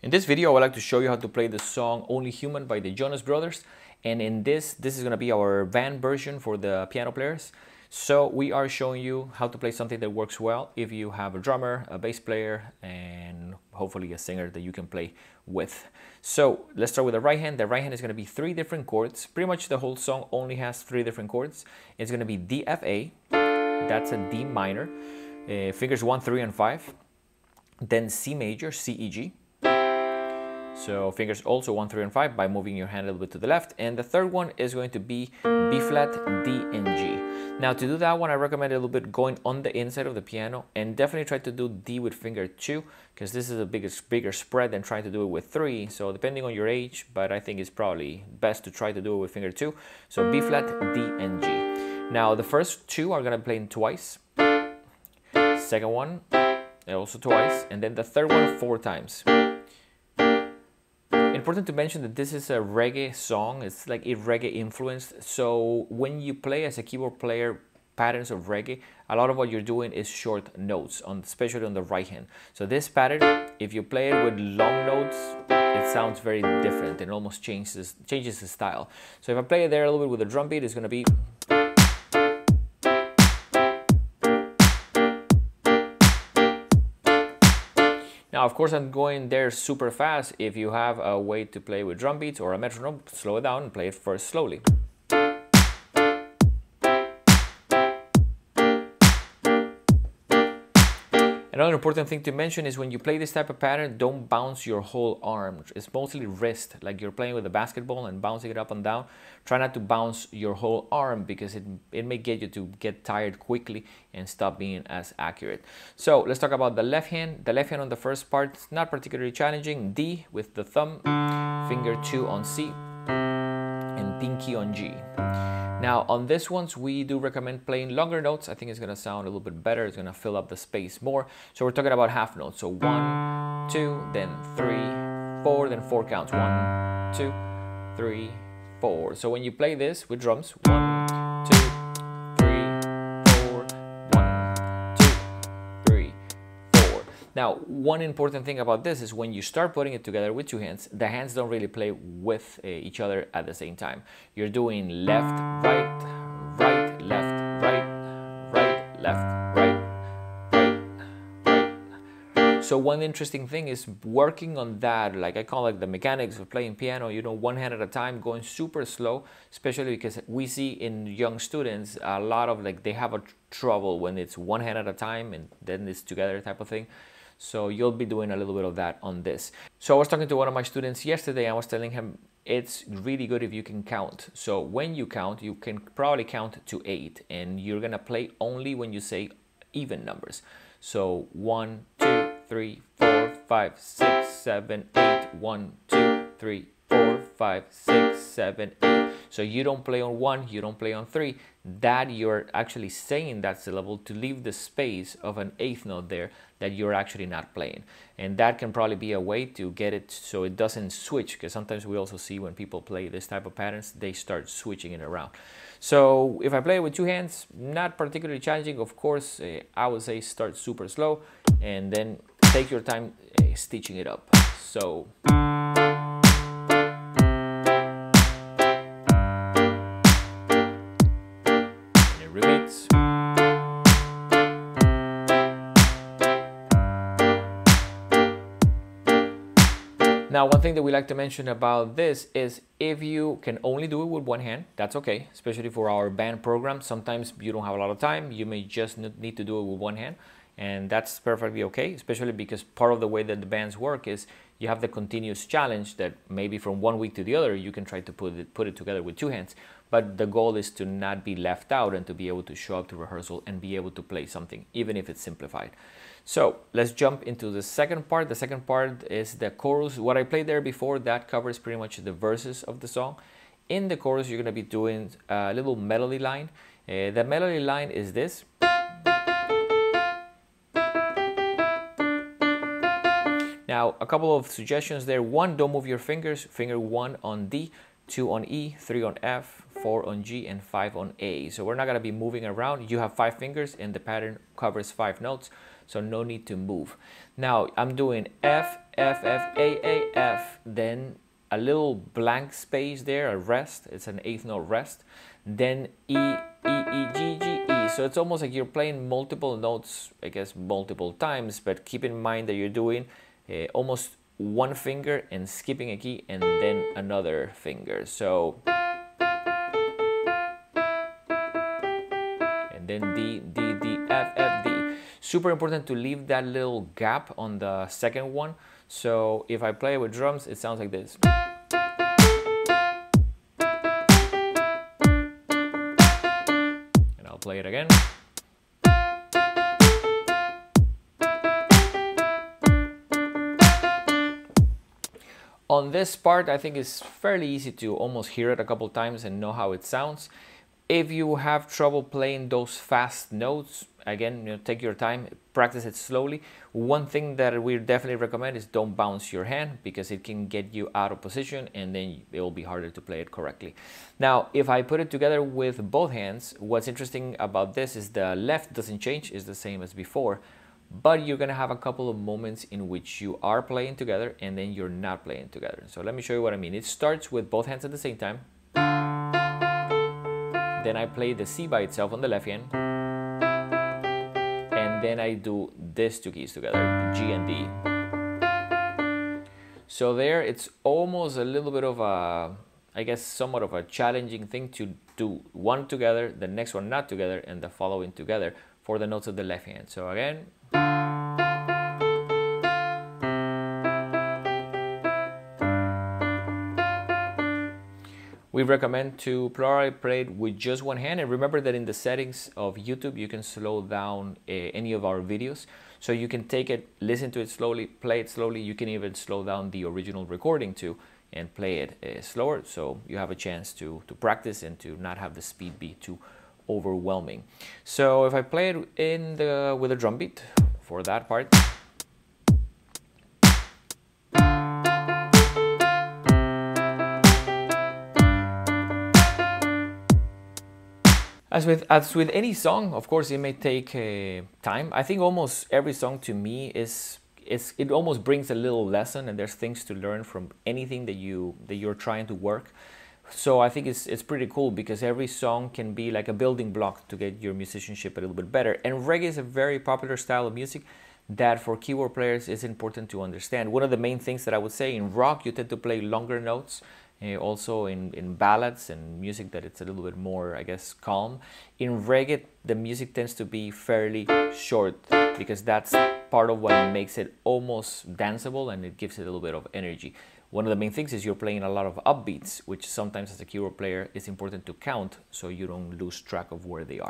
In this video, I would like to show you how to play the song Only Human by the Jonas Brothers. And in this is going to be our band version for the piano players. So we are showing you how to play something that works well if you have a drummer, a bass player, and hopefully a singer that you can play with. So let's start with the right hand. The right hand is going to be 3 different chords. Pretty much the whole song only has 3 different chords. It's going to be D, F, A. That's a D minor. Fingers 1, 3, and 5. Then C major, C, E, G. So fingers also 1, 3, and 5 by moving your hand a little bit to the left. And the third one is going to be B flat, D, and G. Now to do that one, I recommend a little bit going on the inside of the piano, and definitely try to do D with finger 2, because this is a bigger spread than trying to do it with 3. So depending on your age, but I think it's probably best to try to do it with finger 2. So B flat, D, and G. Now the first 2 are going to be played twice. Second one also twice, and then the third one 4 times. Important to mention that this is a reggae song. It's like a reggae influenced. So when you play as a keyboard player patterns of reggae, a lot of what you're doing is short notes, especially on the right hand. So this pattern, if you play it with long notes, it sounds very different and almost changes the style. So if I play it there a little bit with a drum beat, it's going to be. Now, of course, I'm going there super fast. If you have a way to play with drum beats or a metronome, slow it down and play it first slowly. Another important thing to mention is when you play this type of pattern, don't bounce your whole arm. It's mostly wrist, like you're playing with a basketball and bouncing it up and down. Try not to bounce your whole arm because it may get you to get tired quickly and stop being as accurate. So let's talk about the left hand. The left hand on the first part is not particularly challenging. D with the thumb, finger 2 on C, and pinky on G. Now on this ones, we do recommend playing longer notes. I think it's going to sound a little bit better. It's going to fill up the space more. So we're talking about half notes. So 1, 2, then 3, 4, then 4 counts. 1, 2, 3, 4. So when you play this with drums, 1, 2, 3, 4, 1, 2, 3, 4. Now, one important thing about this is when you start putting it together with 2 hands, the hands don't really play with each other at the same time. You're doing left, right, right, left, right, right, left, right, right, right. So one interesting thing is working on that, like I call it the mechanics of playing piano, you know, 1 hand at a time, going super slow, especially because we see in young students a lot of they have a trouble when it's 1 hand at a time and then it's together type of thing. So you'll be doing a little bit of that on this. So I was talking to one of my students yesterday. I was telling him it's really good if you can count. So when you count, you can probably count to 8, and you're gonna play only when you say even numbers. So 1, 2, 3, 4, 5, 6, 7, 8. 1, 2, 3, 4, 5, 6, 7, 8. So you don't play on 1, you don't play on 3. That you're actually saying that syllable to leave the space of an 8th note there that you're actually not playing. And that can probably be a way to get it so it doesn't switch, because sometimes we also see when people play this type of patterns, they start switching it around. So if I play it with 2 hands, not particularly challenging. Of course, I would say start super slow and then take your time stitching it up. So. Now, one thing that we like to mention about this is if you can only do it with 1 hand, that's okay, especially for our band program. Sometimes you don't have a lot of time. You may just need to do it with 1 hand, and that's perfectly okay, especially because part of the way that the bands work is you have the continuous challenge that maybe from 1 week to the other, you can try to put it together with 2 hands. But the goal is to not be left out and to be able to show up to rehearsal and be able to play something, even if it's simplified. So let's jump into the second part. The second part is the chorus. What I played there before, that covers pretty much the verses of the song. In the chorus, you're going to be doing a little melody line. The melody line is this. Now, a couple of suggestions there. 1, don't move your fingers. Finger 1 on D, 2 on E, 3 on F, 4 on G, and 5 on A. So we're not gonna be moving around. You have 5 fingers and the pattern covers 5 notes, so no need to move. Now I'm doing F, F, F, A, F, then a little blank space there, a rest, it's an 8th note rest, then E, E, E, G, G, E. So it's almost like you're playing multiple notes, I guess multiple times, but keep in mind that you're doing almost one finger and skipping a key and then another finger. So, and then D, D, D, F, F, D. Super important to leave that little gap on the second one. So if I play with drums, it sounds like this. And I'll play it again. On this part, I think it's fairly easy to almost hear it a couple times and know how it sounds. If you have trouble playing those fast notes, again, take your time, practice it slowly. One thing that we definitely recommend is don't bounce your hand, because it can get you out of position and then it will be harder to play it correctly. Now, if I put it together with both hands, what's interesting about this is the left doesn't change, it's the same as before, but you're gonna have a couple of moments in which you are playing together and then you're not playing together. So let me show you what I mean. It starts with both hands at the same time. Then I play the C by itself on the left hand. And then I do these two keys together, G and D. So there, it's almost a little bit of a, I guess, somewhat of a challenging thing to do one together, the next one not together, and the following together for the notes of the left hand. So again. We recommend to probably play it with just one hand, and remember that in the settings of YouTube you can slow down any of our videos, so you can take it, listen to it slowly, play it slowly. You can even slow down the original recording too and play it slower, so you have a chance to practice and to not have the speed be too overwhelming. So if I play it in with a drum beat for that part. As with any song, of course, it may take time. I think almost every song to me it almost brings a little lesson, and there's things to learn from anything that you're trying to work. So I think it's pretty cool, because every song can be like a building block to get your musicianship a little bit better. And reggae is a very popular style of music that for keyboard players is important to understand. One of the main things that I would say, in rock you tend to play longer notes. Also in ballads and music that it's a little bit more, I guess, calm. In reggae, the music tends to be fairly short, because that's part of what makes it almost danceable, and it gives it a little bit of energy. One of the main things is you're playing a lot of upbeats, which sometimes as a keyboard player is important to count so you don't lose track of where they are.